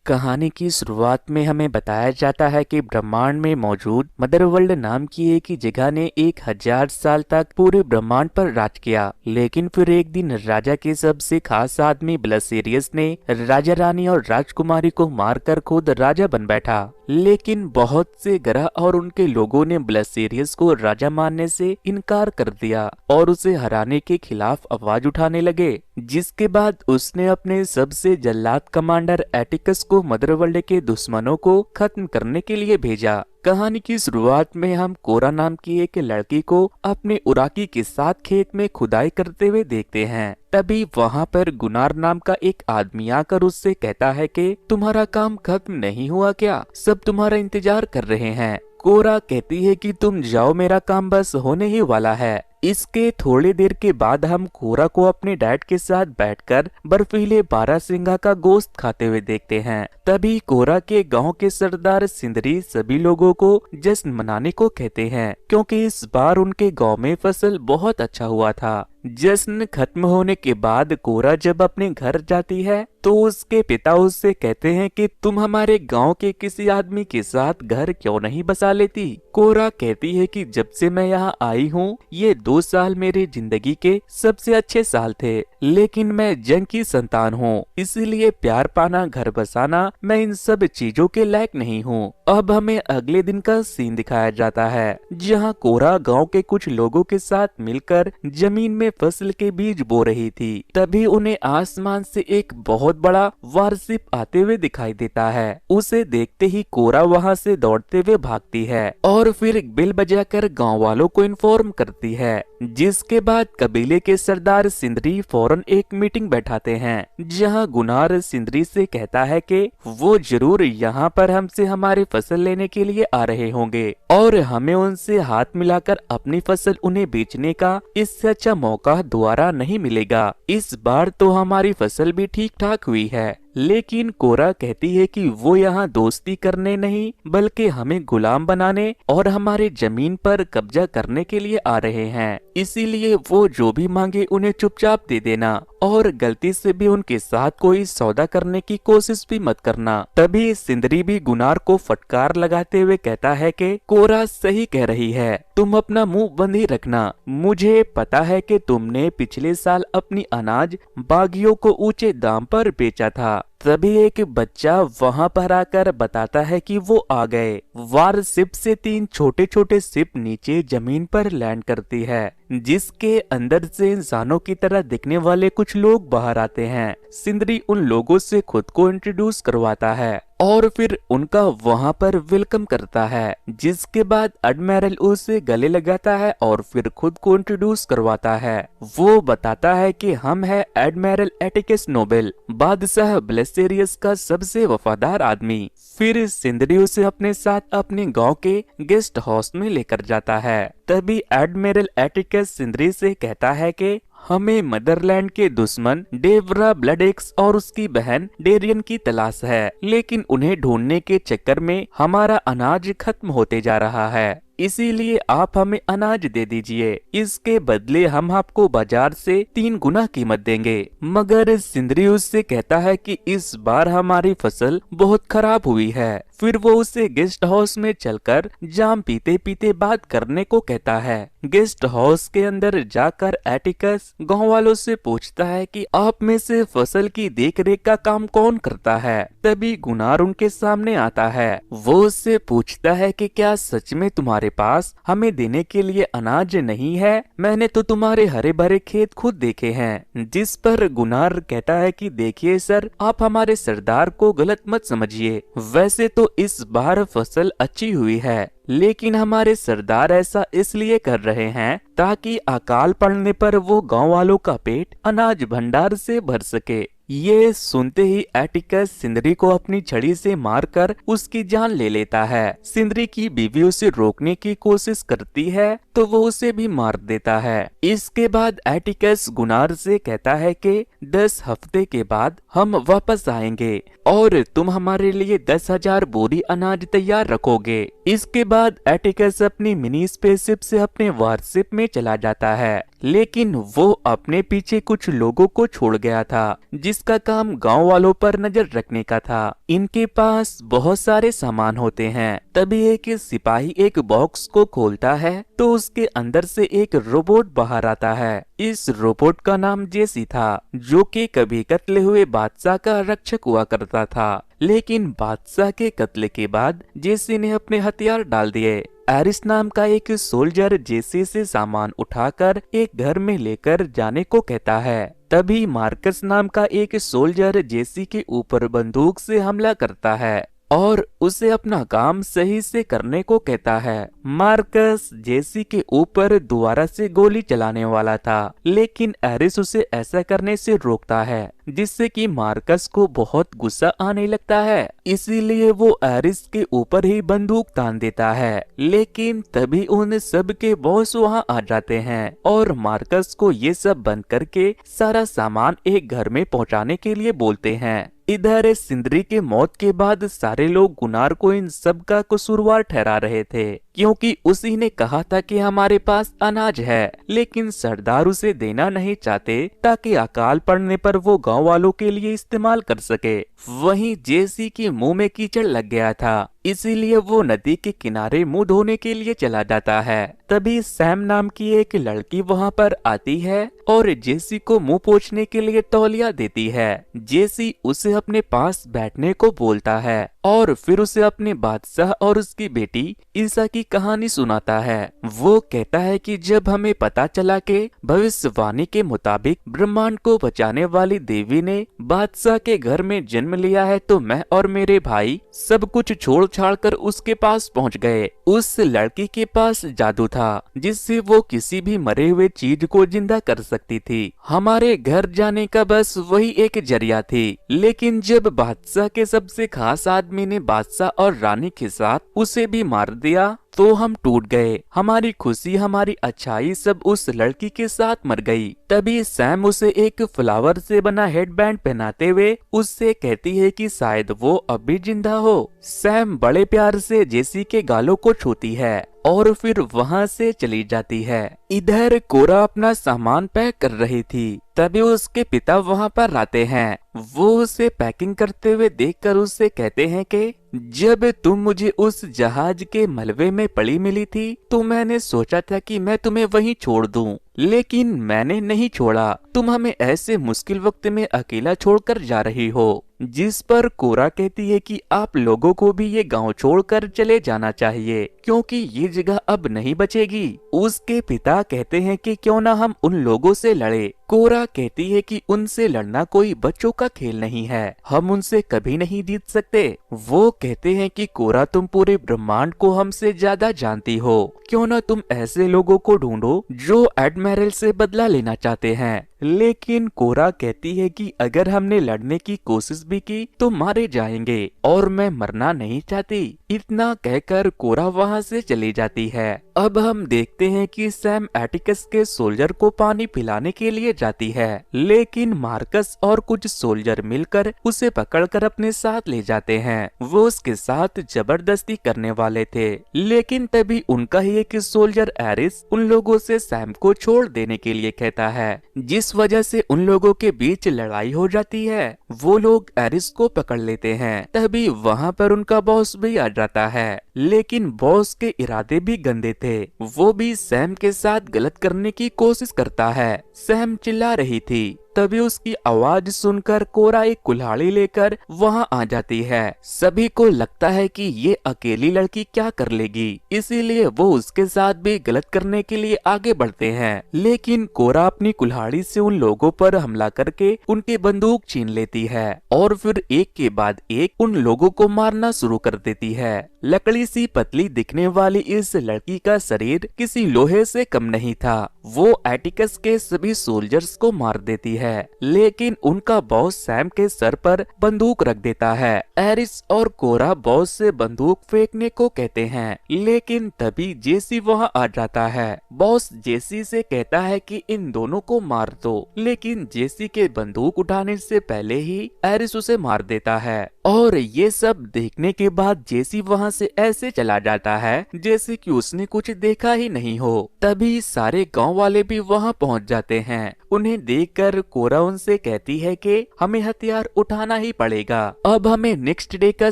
कहानी की शुरुआत में हमें बताया जाता है कि ब्रह्मांड में मौजूद मदरवर्ल्ड नाम की एक ही जगह ने 1000 साल तक पूरे ब्रह्मांड पर राज किया। लेकिन फिर एक दिन राजा के सबसे खास आदमी ब्लसेरियस ने राजा रानी और राजकुमारी को मारकर खुद राजा बन बैठा। लेकिन बहुत से ग्रह और उनके लोगों ने ब्लसेरियस को राजा मानने से इनकार कर दिया और उसे हराने के खिलाफ आवाज उठाने लगे, जिसके बाद उसने अपने सबसे जल्लाद कमांडर एटिकस को मदरवर्ल्ड के दुश्मनों को खत्म करने के लिए भेजा। कहानी की शुरुआत में हम कोरा नाम की एक लड़की को अपने उराकी के साथ खेत में खुदाई करते हुए देखते हैं। तभी वहाँ पर गुनार नाम का एक आदमी आकर उससे कहता है कि तुम्हारा काम खत्म नहीं हुआ क्या? सब तुम्हारा इंतजार कर रहे हैं। कोरा कहती है कि तुम जाओ, मेरा काम बस होने ही वाला है। इसके थोड़ी देर के बाद हम कोरा को अपने डैड के साथ बैठकर बर्फीले बारहसिंगा का गोश्त खाते हुए देखते हैं। तभी कोरा के गांव के सरदार सिंदरी सभी लोगों को जश्न मनाने को कहते हैं, क्योंकि इस बार उनके गांव में फसल बहुत अच्छा हुआ था। जश्न खत्म होने के बाद कोरा जब अपने घर जाती है तो उसके पिता उससे कहते हैं कि तुम हमारे गांव के किसी आदमी के साथ घर क्यों नहीं बसा लेती। कोरा कहती है कि जब से मैं यहाँ आई हूँ ये 2 साल मेरी जिंदगी के सबसे अच्छे साल थे, लेकिन मैं जंग की संतान हूँ, इसीलिए प्यार पाना, घर बसाना, मैं इन सब चीजों के लायक नहीं हूँ। अब हमें अगले दिन का सीन दिखाया जाता है, जहाँ कोरा गाँव के कुछ लोगों के साथ मिलकर जमीन में फसल के बीज बो रही थी। तभी उन्हें आसमान से एक बहुत बड़ा वारशिप आते हुए दिखाई देता है। उसे देखते ही कोरा वहां से दौड़ते हुए भागती है और फिर बेल बजाकर गांव वालों को इन्फॉर्म करती है, जिसके बाद कबीले के सरदार सिंदरी फौरन एक मीटिंग बैठाते हैं, जहां गुनार सिंदरी से कहता है कि वो जरूर यहाँ पर हमसे हमारी फसल लेने के लिए आ रहे होंगे और हमें उनसे हाथ मिलाकर अपनी फसल उन्हें बेचने का इससे अच्छा मौका दोबारा नहीं मिलेगा। इस बार तो हमारी फसल भी ठीक ठाक हुई है। लेकिन कोरा कहती है कि वो यहाँ दोस्ती करने नहीं बल्कि हमें गुलाम बनाने और हमारे जमीन पर कब्जा करने के लिए आ रहे हैं, इसीलिए वो जो भी मांगे उन्हें चुपचाप दे देना और गलती से भी उनके साथ कोई सौदा करने की कोशिश भी मत करना। तभी सिंदरी भी गुनार को फटकार लगाते हुए कहता है कि कोरा सही कह रही है, तुम अपना मुंह बंद ही रखना। मुझे पता है कि तुमने पिछले साल अपनी अनाज बागियों को ऊंचे दाम पर बेचा था। तभी एक बच्चा वहां पर आकर बताता है कि वो आ गए। वार शिप से 3 छोटे छोटे शिप नीचे जमीन पर लैंड करती है, जिसके अंदर से इंसानों की तरह दिखने वाले कुछ लोग बाहर आते हैं। सिंदरी उन लोगों से खुद को इंट्रोड्यूस करवाता है और फिर उनका वहां पर वेलकम करता है, जिसके बाद एडमिरल उसे गले लगाता है और फिर खुद को इंट्रोड्यूस करवाता है। वो बताता है कि हम है एडमिरल एटिकस नोबेल, बादशाह ब्लसेरियस का सबसे वफादार आदमी। फिर सिंदरी उसे अपने साथ अपने गांव के गेस्ट हाउस में लेकर जाता है। तभी एडमिरल एटिकस सिंदरी से कहता है कि हमें मदरलैंड के दुश्मन डेवरा ब्लडेक्स और उसकी बहन डेरियन की तलाश है, लेकिन उन्हें ढूंढने के चक्कर में हमारा अनाज खत्म होते जा रहा है, इसीलिए आप हमें अनाज दे दीजिए। इसके बदले हम आपको बाजार से 3 गुना कीमत देंगे। मगर सिंदरी उससे कहता है कि इस बार हमारी फसल बहुत खराब हुई है। फिर वो उसे गेस्ट हाउस में चलकर जाम पीते पीते बात करने को कहता है। गेस्ट हाउस के अंदर जाकर एटिकस गांव वालों से पूछता है कि आप में से फसल की देखरेख का काम कौन करता है। तभी गुनार उनके सामने आता है। वो उससे पूछता है कि क्या सच में तुम्हारे पास हमें देने के लिए अनाज नहीं है? मैंने तो तुम्हारे हरे भरे खेत खुद देखे हैं। जिस पर गुनार कहता है कि देखिए सर, आप हमारे सरदार को गलत मत समझिए, वैसे तो इस बार फसल अच्छी हुई है, लेकिन हमारे सरदार ऐसा इसलिए कर रहे हैं ताकि अकाल पड़ने पर वो गांव वालों का पेट अनाज भंडार से भर सके। ये सुनते ही एटिकस सिंदरी को अपनी छड़ी से मारकर उसकी जान ले लेता है। सिंदरी की बीवी उसे रोकने की कोशिश करती है तो वो उसे भी मार देता है। इसके बाद एटिकस गुनार से कहता है कि 10 हफ्ते के बाद हम वापस आएंगे और तुम हमारे लिए 10,000 बोरी अनाज तैयार रखोगे। इसके बाद एटिकस अपनी मिनी स्पेसशिप से अपने वारशिप में चला जाता है, लेकिन वो अपने पीछे कुछ लोगों को छोड़ गया था जिसका काम गांव वालों पर नजर रखने का था। इनके पास बहुत सारे सामान होते हैं। तभी एक सिपाही एक बॉक्स को खोलता है तो उसके अंदर से एक रोबोट बाहर आता है। इस रोबोट का नाम जेसी था, जो कि कभी कत्ले हुए बादशाह का रक्षक हुआ करता था। लेकिन बादशाह के कत्ले के बाद जेसी ने अपने हथियार डाल दिए। एरिस नाम का एक सोल्जर जेसी से सामान उठाकर एक घर में लेकर जाने को कहता है। तभी मार्कस नाम का एक सोल्जर जेसी के ऊपर बंदूक से हमला करता है और उसे अपना काम सही से करने को कहता है। मार्कस जेसी के ऊपर दोबारा से गोली चलाने वाला था, लेकिन एरिस उसे ऐसा करने से रोकता है, जिससे कि मार्कस को बहुत गुस्सा आने लगता है। इसीलिए वो एरिस के ऊपर ही बंदूक तान देता है। लेकिन तभी उन सब के बॉस वहाँ आ जाते हैं और मार्कस को ये सब बंद करके सारा सामान एक घर में पहुँचाने के लिए बोलते हैं। इधर सिंदरी के मौत के बाद सारे लोग गुनार को इन सब का कसूरवार ठहरा रहे थे, क्योंकि उसी ने कहा था कि हमारे पास अनाज है, लेकिन सरदार उसे देना नहीं चाहते ताकि अकाल पड़ने पर वो गांव वालों के लिए इस्तेमाल कर सके। वहीं जेसी के मुंह में कीचड़ लग गया था, इसीलिए वो नदी के किनारे मुंह धोने के लिए चला जाता है। तभी सैम नाम की एक लड़की वहाँ पर आती है और जेसी को मुंह पोंछने के लिए तौलिया देती है। जेसी उसे अपने पास बैठने को बोलता है और फिर उसे अपने बादशाह और उसकी बेटी ईसा की कहानी सुनाता है। वो कहता है कि जब हमें पता चला कि भविष्यवाणी के मुताबिक ब्रह्मांड को बचाने वाली देवी ने बादशाह के घर में जन्म लिया है, तो मैं और मेरे भाई सब कुछ छोड़ छाड़ कर उसके पास पहुंच गए। उस लड़की के पास जादू था जिससे वो किसी भी मरे हुए चीज को जिंदा कर सकती थी। हमारे घर जाने का बस वही एक जरिया थी। लेकिन जब बादशाह के सबसे खास आदमी ने बादशाह और रानी के साथ उसे भी मार दिया तो हम टूट गए। हमारी खुशी, हमारी अच्छाई सब उस लड़की के साथ मर गई। तभी सैम उसे एक फ्लावर से बना हेडबैंड पहनाते हुए उससे कहती है कि शायद वो अब भी जिंदा हो। सैम बड़े प्यार से जेसी के गालों को छूती है और फिर वहाँ से चली जाती है। इधर कोरा अपना सामान पैक कर रही थी, तभी उसके पिता वहाँ पर आते हैं। वो उसे पैकिंग करते हुए देखकर उससे कहते हैं कि जब तुम मुझे उस जहाज के मलबे में पड़ी मिली थी तो मैंने सोचा था कि मैं तुम्हें वहीं छोड़ दूं, लेकिन मैंने नहीं छोड़ा। तुम हमें ऐसे मुश्किल वक्त में अकेला छोड़कर जा रही हो। जिस पर कोरा कहती है कि आप लोगों को भी ये गांव छोड़कर चले जाना चाहिए, क्योंकि ये जगह अब नहीं बचेगी। उसके पिता कहते हैं कि क्यों ना हम उन लोगों से लड़े। कोरा कहती है कि उनसे लड़ना कोई बच्चों का खेल नहीं है, हम उनसे कभी नहीं जीत सकते। वो कहते हैं कि कोरा, तुम पूरे ब्रह्मांड को हमसे ज्यादा जानती हो, क्यों ना तुम ऐसे लोगों को ढूंढो जो एडमिरल से बदला लेना चाहते हैं। लेकिन कोरा कहती है कि अगर हमने लड़ने की कोशिश भी की तो मारे जाएंगे और मैं मरना नहीं चाहती। इतना कहकर कोरा वहाँ से चली जाती है। अब हम देखते हैं कि सैम एटिकस के सोल्जर को पानी पिलाने के लिए जाती है, लेकिन मार्कस और कुछ सोल्जर मिलकर उसे पकड़कर अपने साथ ले जाते हैं। वो उसके साथ जबरदस्ती करने वाले थे, लेकिन तभी उनका ही एक सोल्जर एरिस उन लोगों से सैम को छोड़ देने के लिए कहता है, जिस वजह से उन लोगों के बीच लड़ाई हो जाती है। वो लोग एरिस को पकड़ लेते हैं। तभी वहाँ पर उनका बॉस भी आ जाता है, लेकिन बॉस के इरादे भी गंदे थे। वो भी सैम के साथ गलत करने की कोशिश करता है। सैम चिल्ला रही थी, तभी उसकी आवाज सुनकर कोरा एक कुल्हाड़ी लेकर वहाँ आ जाती है। सभी को लगता है कि ये अकेली लड़की क्या कर लेगी, इसीलिए वो उसके साथ भी गलत करने के लिए आगे बढ़ते हैं। लेकिन कोरा अपनी कुल्हाड़ी से उन लोगों पर हमला करके उनकी बंदूक छीन लेती है और फिर एक के बाद एक उन लोगों को मारना शुरू कर देती है। लकड़ी सी पतली दिखने वाली इस लड़की का शरीर किसी लोहे से कम नहीं था। वो एटिकस के सभी सोल्जर्स को मार देती है। है, लेकिन उनका बॉस सैम के सर पर बंदूक रख देता है। एरिस और कोरा बॉस से बंदूक फेंकने को कहते हैं, लेकिन तभी जेसी वहां आ जाता है। बॉस जेसी से कहता है कि इन दोनों को मार दो, लेकिन जेसी के बंदूक उठाने से पहले ही एरिस उसे मार देता है। और ये सब देखने के बाद जेसी वहां से ऐसे चला जाता है जैसे कि उसने कुछ देखा ही नहीं हो। तभी सारे गांव वाले भी वहां पहुंच जाते हैं। उन्हें देखकर कोरा उनसे कहती है कि हमें हथियार उठाना ही पड़ेगा। अब हमें नेक्स्ट डे का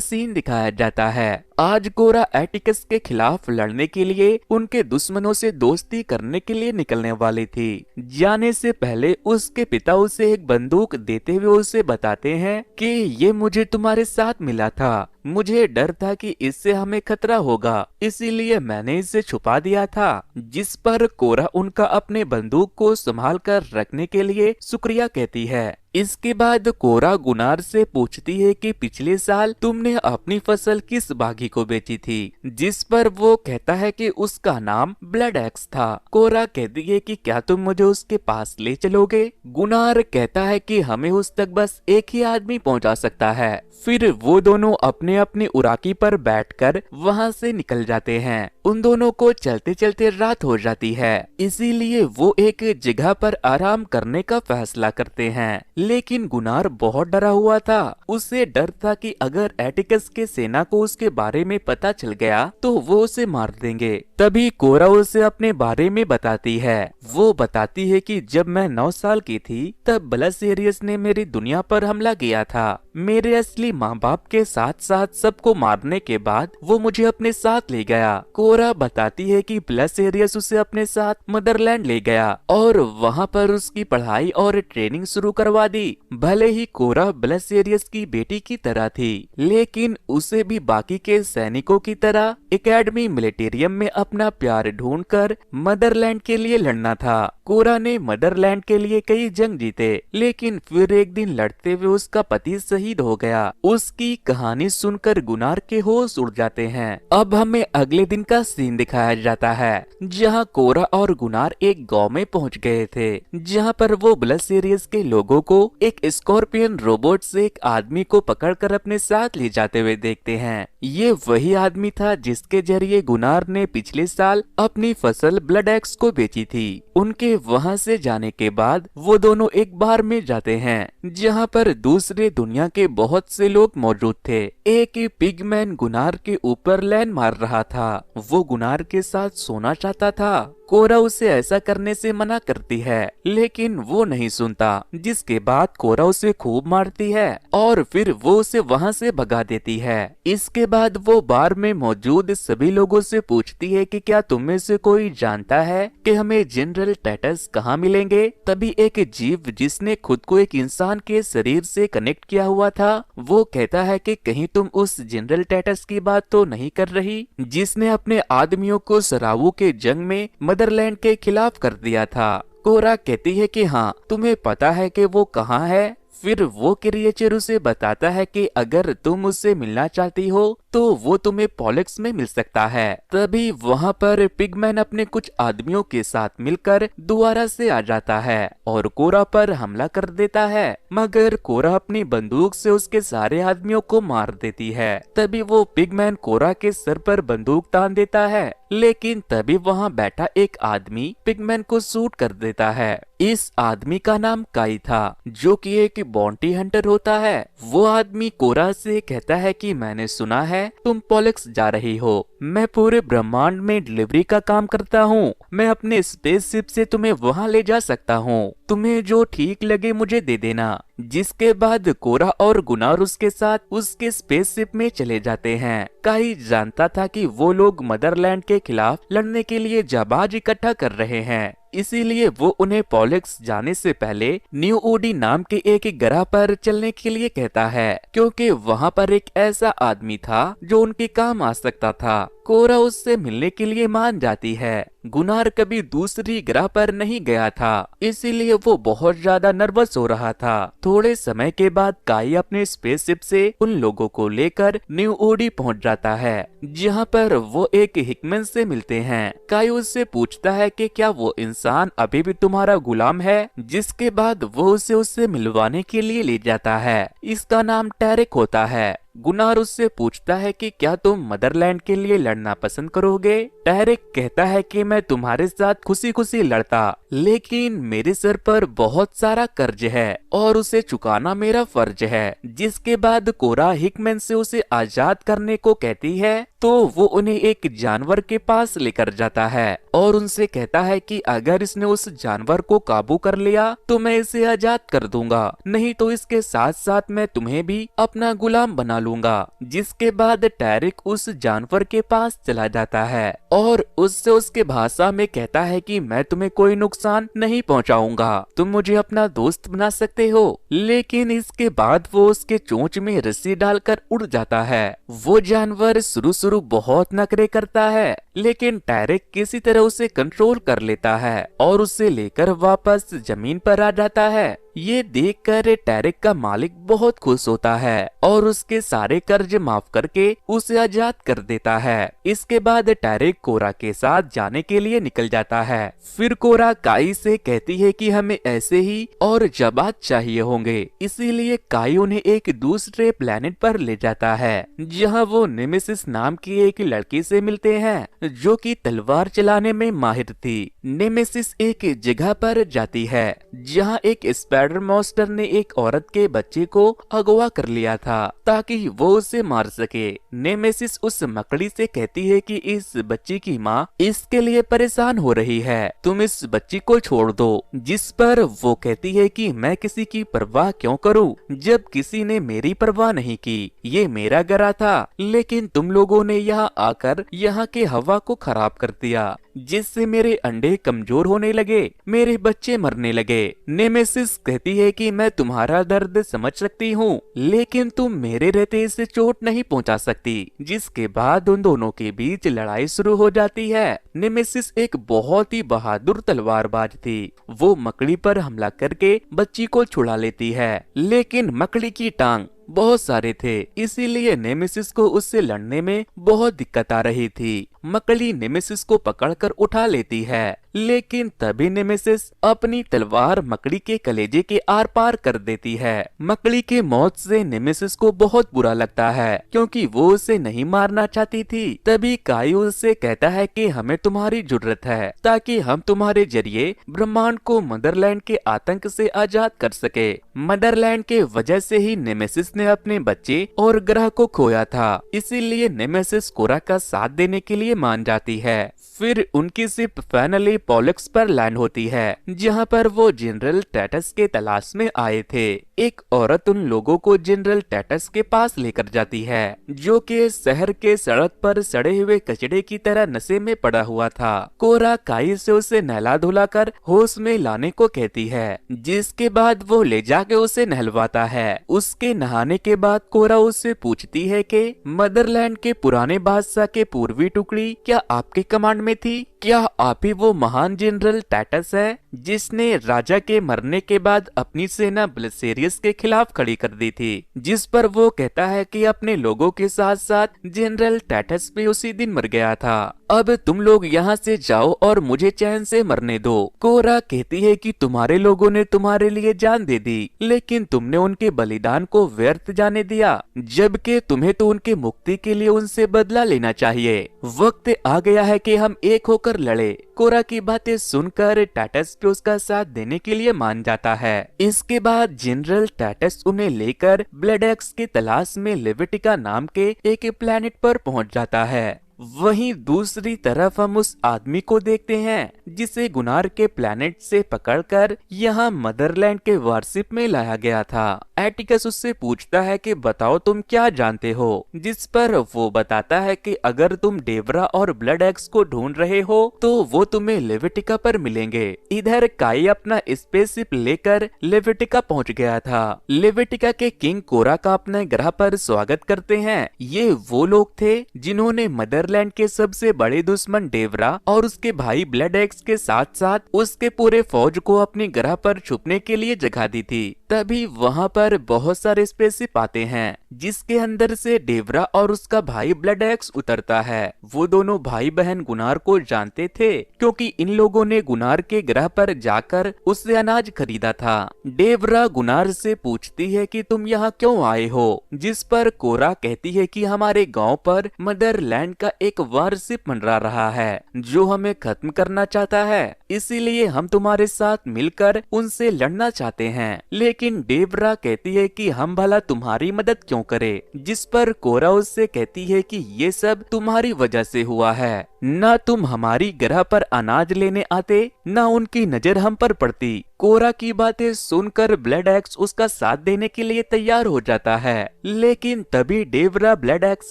सीन दिखाया जाता है। आज कोरा एटिकस के खिलाफ लड़ने के लिए उनके दुश्मनों से दोस्ती करने के लिए निकलने वाली थी। जाने से पहले उसके पिता उसे एक बंदूक देते हुए उसे बताते हैं कि ये मुझे तुम्हारे साथ मिला था, मुझे डर था कि इससे हमें खतरा होगा, इसीलिए मैंने इसे छुपा दिया था। जिस पर कोरा उनका अपने बंदूक को संभाल कर रखने के लिए शुक्रिया कहती है। इसके बाद कोरा गुनार से पूछती है कि पिछले साल तुमने अपनी फसल किस बागी को बेची थी, जिस पर वो कहता है कि उसका नाम ब्लड एक्स था। कोरा कहती है कि क्या तुम मुझे उसके पास ले चलोगे। गुनार कहता है कि हमें उस तक बस एक ही आदमी पहुंचा सकता है। फिर वो दोनों अपने अपने उराकी पर बैठकर वहां से निकल जाते हैं। उन दोनों को चलते चलते रात हो जाती है, इसीलिए वो एक जगह पर आराम करने का फैसला करते हैं। लेकिन गुनार बहुत डरा हुआ था। उसे डर था कि अगर एटिकस के सेना को उसके बारे में पता चल गया तो वो उसे मार देंगे। तभी कोरा उसे अपने बारे में बताती है। वो बताती है कि जब मैं 9 साल की थी तब ब्लसेरियस ने मेरी दुनिया पर हमला किया था। मेरे असली माँ बाप के साथ साथ सबको मारने के बाद वो मुझे अपने साथ ले गया। कोरा बताती है कि ब्लसेरियस उसे अपने साथ मदरलैंड ले गया और वहाँ पर उसकी पढ़ाई और ट्रेनिंग शुरू करवा दी। भले ही कोरा ब्लसेरियस की बेटी की तरह थी, लेकिन उसे भी बाकी के सैनिकों की तरह एकेडमी मिलिटेरियम में अपना प्यार ढूंढकर मदरलैंड के लिए लड़ना था। कोरा ने मदरलैंड के लिए कई जंग जीते, लेकिन फिर एक दिन लड़ते हुए उसका पति शहीद हो गया। उसकी कहानी सुनकर गुनार के होश उड़ जाते हैं। अब हमें अगले दिन का सीन दिखाया जाता है, जहां कोरा और गुनार एक गांव में पहुंच गए थे, जहां पर वो ब्लसेरियस के लोगों को एक स्कॉर्पियन रोबोट से एक आदमी को पकड़कर अपने साथ ले जाते हुए देखते हैं। ये वही आदमी था जिसके जरिए गुनार ने पिछले साल अपनी फसल ब्लड एक्स को बेची थी। उनके वहां से जाने के बाद वो दोनों एक बार में जाते हैं, जहां पर दूसरे दुनिया के बहुत से लोग मौजूद थे। एक पिगमैन गुनार के ऊपर लैन मार रहा था। वो गुनार के साथ सोना चाहता था। कोरा उसे ऐसा करने से मना करती है, लेकिन वो नहीं सुनता, जिसके बाद कोरा उसे खूब मारती है और फिर वो उसे वहां से भगा देती है। इसके बाद वो बार में मौजूद सभी लोगों से पूछती है कि क्या तुम में से कोई जानता है कि हमें जनरल टाइटस कहाँ मिलेंगे। तभी एक जीव जिसने खुद को एक इंसान के शरीर से कनेक्ट किया हुआ था, वो कहता है कि कहीं तुम उस जनरल टाइटस की बात तो नहीं कर रही, जिसने अपने आदमियों को सरावू के जंग में मदरलैंड के खिलाफ कर दिया था। कोरा कहती है कि हाँ, तुम्हें पता है कि वो कहाँ है। फिर वो क्रिएचर उसे बताता है कि अगर तुम उससे मिलना चाहती हो तो वो तुम्हें पॉलिक्स में मिल सकता है। तभी वहाँ पर पिगमैन अपने कुछ आदमियों के साथ मिलकर दोबारा से आ जाता है और कोरा पर हमला कर देता है, मगर कोरा अपनी बंदूक से उसके सारे आदमियों को मार देती है। तभी वो पिगमैन कोरा के सर पर बंदूक तान देता है, लेकिन तभी वहाँ बैठा एक आदमी पिगमैन को शूट कर देता है। इस आदमी का नाम काई था, जो कि एक बाउंटी हंटर होता है। वो आदमी कोरा से कहता है कि मैंने सुना है तुम पॉलिक्स जा रही हो। मैं पूरे ब्रह्मांड में डिलीवरी का काम करता हूँ। मैं अपने स्पेसशिप से तुम्हें वहाँ ले जा सकता हूँ। तुम्हें जो ठीक लगे मुझे दे देना। जिसके बाद कोरा और गुनार उसके साथ उसके स्पेसशिप में चले जाते हैं। काई जानता था कि वो लोग मदरलैंड के खिलाफ लड़ने के लिए जाबाज इकट्ठा कर रहे हैं, इसीलिए वो उन्हें पॉलिक्स जाने से पहले न्यू ओडी नाम के एक ग्रह पर चलने के लिए कहता है, क्योंकि वहाँ पर एक ऐसा आदमी था जो उनके काम आ सकता था। कोरा उससे मिलने के लिए मान जाती है। गुनार कभी दूसरी ग्रह पर नहीं गया था, इसीलिए वो बहुत ज्यादा नर्वस हो रहा था। थोड़े समय के बाद काई अपने स्पेसशिप से उन लोगों को लेकर न्यू ओडी पहुंच जाता है, जहां पर वो एक हिकमैन से मिलते हैं। काई उससे पूछता है कि क्या वो इंसान अभी भी तुम्हारा गुलाम है, जिसके बाद वो उसे उससे मिलवाने के लिए ले जाता है। इसका नाम टैरिक होता है। गुनार उससे पूछता है कि क्या तुम मदरलैंड के लिए लड़ना पसंद करोगे। टैरिक कहता है कि मैं तुम्हारे साथ खुशी खुशी लड़ता, लेकिन मेरे सर पर बहुत सारा कर्ज है और उसे चुकाना मेरा फर्ज है। जिसके बाद कोरा हिकमैन से उसे आजाद करने को कहती है, तो वो उन्हें एक जानवर के पास लेकर जाता है और उनसे कहता है कि अगर इसने उस जानवर को काबू कर लिया तो मैं इसे आजाद कर दूंगा, नहीं तो इसके साथ साथ मैं तुम्हें भी अपना गुलाम बना लूंगा। जिसके बाद टैरिक उस जानवर के पास चला जाता है और उससे उसके भाषा में कहता है कि मैं तुम्हें कोई नुकसान नहीं पहुंचाऊंगा, तुम मुझे अपना दोस्त बना सकते हो। लेकिन इसके बाद वो उसके चोंच में रस्सी डालकर उड़ जाता है। वो जानवर शुरू बहुत नखरे करता है, लेकिन टैरिक किसी तरह उसे कंट्रोल कर लेता है और उसे लेकर वापस जमीन पर आ जाता है। ये देखकर टैरिक का मालिक बहुत खुश होता है और उसके सारे कर्ज माफ करके उसे आजाद कर देता है। इसके बाद टैरिक कोरा के साथ जाने के लिए निकल जाता है। फिर कोरा काई से कहती है कि हमें ऐसे ही और जवाब चाहिए होंगे, इसीलिए काई उन्हें एक दूसरे प्लेनेट पर ले जाता है, जहां वो नेमेसिस नाम की एक लड़की से मिलते हैं जो कि तलवार चलाने में माहिर थी। नेमेसिस एक जगह पर जाती है जहां एक स्पाइडर मॉन्स्टर ने एक औरत के बच्चे को अगवा कर लिया था ताकि वो उसे मार सके। नेमेसिस उस मकड़ी से कहती है कि इस बच्ची की माँ इसके लिए परेशान हो रही है, तुम इस बच्ची को छोड़ दो। जिस पर वो कहती है कि मैं किसी की परवाह क्यों करूं, जब किसी ने मेरी परवाह नहीं की। ये मेरा गरा था, लेकिन तुम लोगों ने यहाँ आकर यहाँ के हवा को खराब कर दिया, जिससे मेरे अंडे कमजोर होने लगे, मेरे बच्चे मरने लगे। नेमेसिस कहती है कि मैं तुम्हारा दर्द समझ सकती हूँ, लेकिन तुम मेरे रहते इसे चोट नहीं पहुँचा सकती। जिसके बाद उन दोनों के बीच लड़ाई शुरू हो जाती है। नेमेसिस एक बहुत ही बहादुर तलवारबाज थी। वो मकड़ी पर हमला करके बच्ची को छुड़ा लेती है, लेकिन मकड़ी की टांग बहुत सारे थे, इसीलिए नेमेसिस को उससे लड़ने में बहुत दिक्कत आ रही थी। मकड़ी नेमेसिस को पकड़कर उठा लेती है, लेकिन तभी नेमेसिस अपनी तलवार मकड़ी के कलेजे के आर पार कर देती है। मकड़ी के मौत से नेमेसिस को बहुत बुरा लगता है, क्योंकि वो उसे नहीं मारना चाहती थी। तभी काई उससे कहता है कि हमें तुम्हारी जरूरत है ताकि हम तुम्हारे जरिए ब्रह्मांड को मदरलैंड के आतंक से आजाद कर सके। मदरलैंड के वजह से ही नेमेसिस ने अपने बच्चे और ग्रह को खोया था, इसीलिए नेमेसिस कोरा का साथ देने के लिए मान जाती है। फिर उनकी शिप फाइनली पॉलक्स पर लैंड होती है, जहां पर वो जनरल टैटस के तलाश में आए थे। एक औरत उन लोगों को जनरल टैटस के पास लेकर जाती है, जो कि शहर के सड़क पर सड़े हुए कचड़े की तरह नशे में पड़ा हुआ था। कोरा काई से उसे नहला धुला कर होश में लाने को कहती है, जिसके बाद वो ले जाके उसे नहलवाता है। उसके नहाने के बाद कोरा उससे पूछती है कि मदरलैंड के पुराने बादशाह के पूर्वी टुकड़ी क्या आपके कमांड में थी? क्या आप ही वो महान जनरल टैटस है जिसने राजा के मरने के बाद अपनी सेना ब्लेसेरियस के खिलाफ खड़ी कर दी थी? जिस पर वो कहता है कि अपने लोगों के साथ साथ जनरल टैटस भी उसी दिन मर गया था। अब तुम लोग यहाँ से जाओ और मुझे चैन से मरने दो। कोरा कहती है कि तुम्हारे लोगों ने तुम्हारे लिए जान दे दी, लेकिन तुमने उनके बलिदान को व्यर्थ जाने दिया, जबकि तुम्हें तो उनके मुक्ति के लिए उनसे बदला लेना चाहिए। वक्त आ गया है कि हम एक होकर लड़े। कोरा की बातें सुनकर टैटस भी उसका साथ देने के लिए मान जाता है। इसके बाद जनरल टैटस उन्हें लेकर ब्लड एक्स की तलाश में लेविटिका नाम के एक प्लेनेट पर पहुंच जाता है। वहीं दूसरी तरफ हम उस आदमी को देखते हैं जिसे गुनार के प्लेनेट से पकड़कर यहाँ मदरलैंड के वारशिप में लाया गया था। एटिकस उससे पूछता है कि बताओ तुम क्या जानते हो, जिस पर वो बताता है कि अगर तुम डेवरा और ब्लड एक्स को ढूंढ रहे हो तो वो तुम्हें लेविटिका पर मिलेंगे। इधर काई अपना स्पेसशिप लेकर लेविटिका पहुंच गया था। लेविटिका के किंग कोरा का अपने ग्रह पर स्वागत करते हैं। ये वो लोग थे जिन्होंने मदरलैंड मदरलैंड के सबसे बड़े दुश्मन डेवरा और उसके भाई ब्लड एक्स के साथ साथ उसके पूरे फौज को अपने ग्रह पर छुपने के लिए जगह दी थी। तभी वहाँ पर बहुत सारे स्पेसशिप आते हैं जिसके अंदर से डेवरा और उसका भाई ब्लड एक्स उतरता है। वो दोनों भाई बहन गुनार को जानते थे क्योंकि इन लोगों ने गुनार के ग्रह पर जाकर उससे अनाज खरीदा था। डेवरा गुनार से पूछती है कि तुम यहाँ क्यों आए हो, जिस पर कोरा कहती है कि हमारे गांव पर मदरलैंड का एक वारशिप मंडरा रहा है जो हमें खत्म करना चाहता है, इसीलिए हम तुम्हारे साथ मिलकर उनसे लड़ना चाहते हैं। लेकिन डेवरा कहती है कि हम भला तुम्हारी मदद क्यों करें, जिस पर कोरा उससे कहती है कि ये सब तुम्हारी वजह से हुआ है। न तुम हमारी ग्रह पर अनाज लेने आते न उनकी नजर हम पर पड़ती। कोरा की बातें सुनकर ब्लड एक्स उसका साथ देने के लिए तैयार हो जाता है, लेकिन तभी डेवरा ब्लड एक्स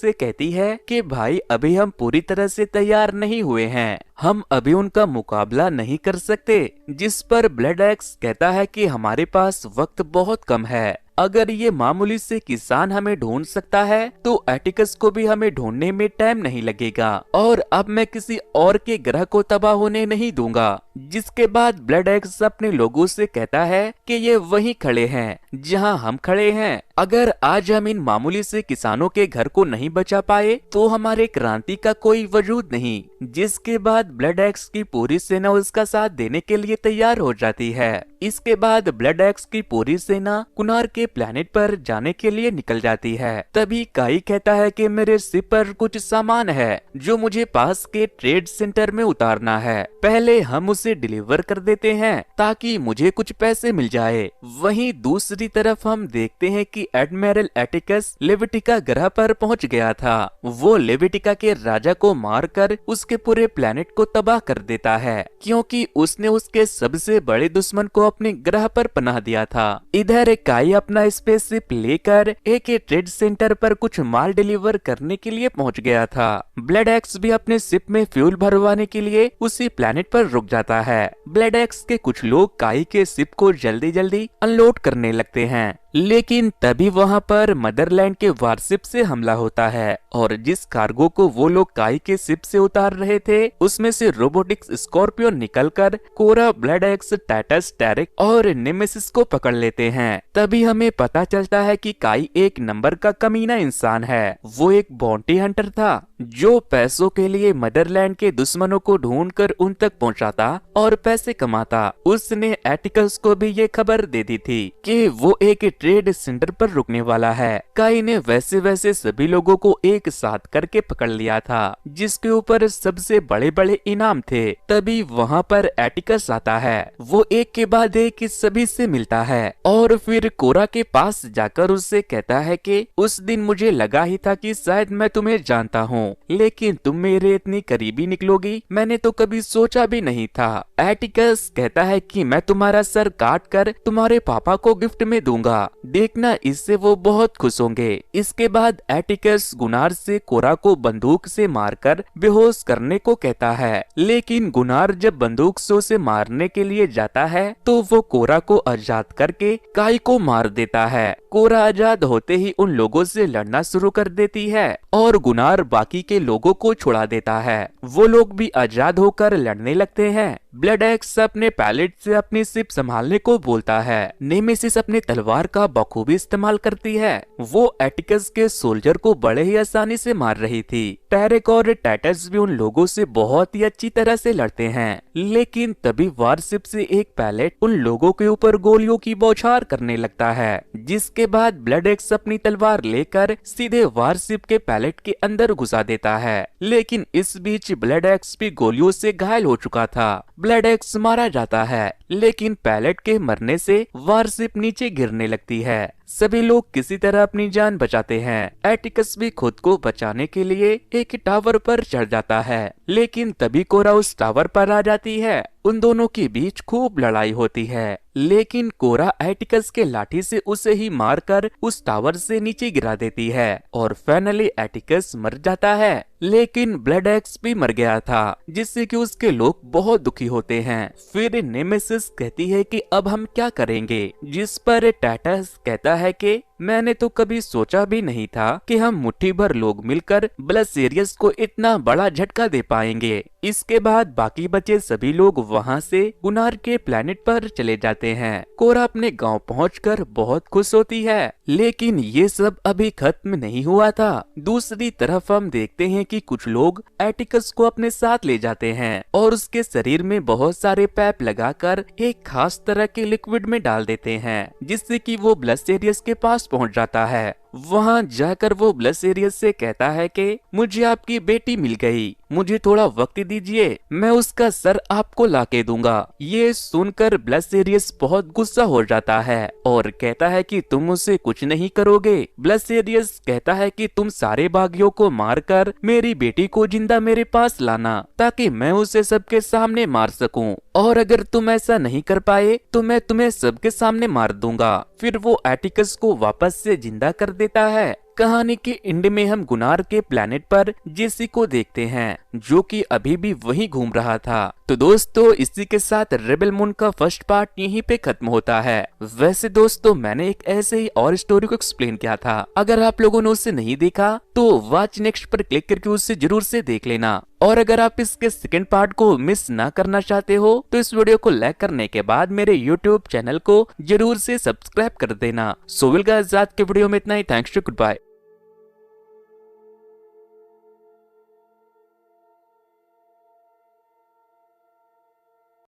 से कहती है कि भाई अभी हम पूरी तरह से तैयार नहीं हुए हैं, हम अभी उनका मुकाबला नहीं कर सकते। जिस पर ब्लड एक्स कहता है कि हमारे पास वक्त बहुत कम है, अगर ये मामूली से किसान हमें ढूंढ सकता है तो एटिकस को भी हमें ढूंढने में टाइम नहीं लगेगा और अब मैं किसी और के ग्रह को तबाह होने नहीं दूंगा। जिसके बाद ब्लड एक्स अपने लोगों से कहता है कि ये वहीं खड़े हैं जहां हम खड़े हैं, अगर आज हम इन मामूली से किसानों के घर को नहीं बचा पाए तो हमारे क्रांति का कोई वजूद नहीं। जिसके बाद ब्लड एक्स की पूरी सेना उसका साथ देने के लिए तैयार हो जाती है। इसके बाद ब्लड एक्स की पूरी सेना कुनार के प्लेनेट पर जाने के लिए निकल जाती है। तभी काई कहता है कि मेरे शिप पर कुछ सामान है जो मुझे पास के ट्रेड सेंटर में उतारना है, पहले हम उसे डिलीवर कर देते हैं ताकि मुझे कुछ पैसे मिल जाए। वहीं दूसरी तरफ हम देखते हैं कि एडमिरल एटिकस लेविटिका ग्रह पर पहुंच गया था। वो लेविटिका के राजा को मारकर उसके पूरे प्लेनेट को तबाह कर देता है क्योंकि उसने उसके सबसे बड़े दुश्मन को अपने ग्रह पर पनाह दिया था। इधर काई अपना स्पेसशिप लेकर एक ट्रेड सेंटर पर कुछ माल डिलीवर करने के लिए पहुंच गया था। ब्लड एक्स भी अपने शिप में फ्यूल भरवाने के लिए उसी प्लेनेट पर रुक जाता है। ब्लड एक्स के कुछ लोग काई के शिप को जल्दी जल्दी अनलोड करने लगते हैं, लेकिन तभी वहां पर मदरलैंड के वारशिप से हमला होता है और जिस कार्गो को वो लोग काई के शिप से उतार रहे थे उसमें से रोबोटिक्स स्कॉर्पियो निकलकर कोरा, ब्लड एक्स, टाइटस, टेरिक और नेमेसिस को पकड़ लेते हैं। तभी हमें पता चलता है कि काई एक नंबर का कमीना इंसान है। वो एक बाउंटी हंटर था जो पैसों के लिए मदरलैंड के दुश्मनों को ढूंढकर उन तक पहुंचाता और पैसे कमाता। उसने एटिकस को भी ये खबर दे दी थी कि वो एक ट्रेड सेंटर पर रुकने वाला है। काई ने वैसे वैसे सभी लोगों को एक साथ करके पकड़ लिया था जिसके ऊपर सबसे बड़े बड़े इनाम थे। तभी वहाँ पर एटिकस आता है। वो एक के बाद एक सभी से मिलता है और फिर कोरा के पास जाकर उससे कहता है कि उस दिन मुझे लगा ही था कि शायद मैं तुम्हें जानता हूँ, लेकिन तुम मेरे इतनी करीबी निकलोगी मैंने तो कभी सोचा भी नहीं था। एटिकस कहता है कि मैं तुम्हारा सर काट कर तुम्हारे पापा को गिफ्ट में दूंगा, देखना इससे वो बहुत खुश होंगे। इसके बाद एटिकस गुनार से कोरा को बंदूक से मारकर बेहोश करने को कहता है, लेकिन गुनार जब बंदूक से उसे मारने के लिए जाता है तो वो कोरा को आजाद करके काई को मार देता है। कोरा आजाद होते ही उन लोगों से लड़ना शुरू कर देती है और गुनार बाकी के लोगों को छुड़ा देता है। वो लोग भी आजाद होकर लड़ने लगते हैं। ब्लड एक्स अपने पायलट से अपनी शिप संभालने को बोलता है। नेमेसिस अपने तलवार का बखूबी इस्तेमाल करती है। वो एटिकस के सोल्जर को बड़े ही आसानी से मार रही थी। टेरिक और टाइटस भी उन लोगों से बहुत ही अच्छी तरह से लड़ते हैं, लेकिन तभी वारशिप से एक पायलट उन लोगों के ऊपर गोलियों की बौछार करने लगता है। जिसके बाद ब्लड एक्स अपनी तलवार लेकर सीधे वारशिप के पायलट के अंदर घुसा देता है, लेकिन इस बीच ब्लड एक्स भी गोलियों से घायल हो चुका था। ब्लड एक्स मारा जाता है, लेकिन पायलट के मरने से वारशिप नीचे गिरने लगती है। सभी लोग किसी तरह अपनी जान बचाते हैं। एटिकस भी खुद को बचाने के लिए एक टावर पर चढ़ जाता है, लेकिन तभी कोरा उस टावर पर आ जाती है। उन दोनों के बीच खूब लड़ाई होती है लेकिन कोरा एटिकस के लाठी से उसे ही मारकर उस टावर से नीचे गिरा देती है और फाइनली एटिकस मर जाता है। लेकिन ब्लड एक्स भी मर गया था, जिससे कि उसके लोग बहुत दुखी होते हैं। फिर नेमेसिस कहती है कि अब हम क्या करेंगे, जिस पर टाइटस कहता है कि मैंने तो कभी सोचा भी नहीं था कि हम मुट्ठी भर लोग मिलकर ब्लसेरियस को इतना बड़ा झटका दे पाएंगे। इसके बाद बाकी बचे सभी लोग वहाँ से गुनार के प्लेनेट पर चले जाते हैं। कोरा अपने गांव पहुंचकर बहुत खुश होती है, लेकिन ये सब अभी खत्म नहीं हुआ था। दूसरी तरफ हम देखते हैं कि कुछ लोग एटिकस को अपने साथ ले जाते हैं और उसके शरीर में बहुत सारे पैप लगाकर एक खास तरह के लिक्विड में डाल देते हैं, जिससे कि वो ब्लसेरियस के पास पहुंच जाता है। वहां जाकर वो ब्लसेरियस से कहता है कि मुझे आपकी बेटी मिल गई, मुझे थोड़ा वक्त दीजिए, मैं उसका सर आपको लाके दूंगा। ये सुनकर ब्लसेरियस बहुत गुस्सा हो जाता है और कहता है कि तुम उसे कुछ नहीं करोगे। ब्लसेरियस कहता है कि तुम सारे बागियों को मारकर मेरी बेटी को जिंदा मेरे पास लाना, ताकि मैं उसे सबके सामने मार सकूं, और अगर तुम ऐसा नहीं कर पाए तो मैं तुम्हें सबके सामने मार दूंगा। फिर वो एटिकस को वापस से जिंदा कर देता है। कहानी के एंड में हम गुनार के प्लेनेट पर जेसी को देखते हैं, जो कि अभी भी वहीं घूम रहा था। तो दोस्तों, इसी के साथ रेबल मून का फर्स्ट पार्ट यहीं पे खत्म होता है। वैसे दोस्तों, मैंने एक ऐसे ही और स्टोरी को एक्सप्लेन किया था, अगर आप लोगों ने उसे नहीं देखा तो वॉच नेक्स्ट पर क्लिक करके उसे जरूर से देख लेना। और अगर आप इसके सेकंड पार्ट को मिस ना करना चाहते हो तो इस वीडियो को लाइक करने के बाद मेरे यूट्यूब चैनल को जरूर से सब्सक्राइब कर देना। सो विल गाइस, आज के वीडियो में इतना ही। Thanks to, good bye.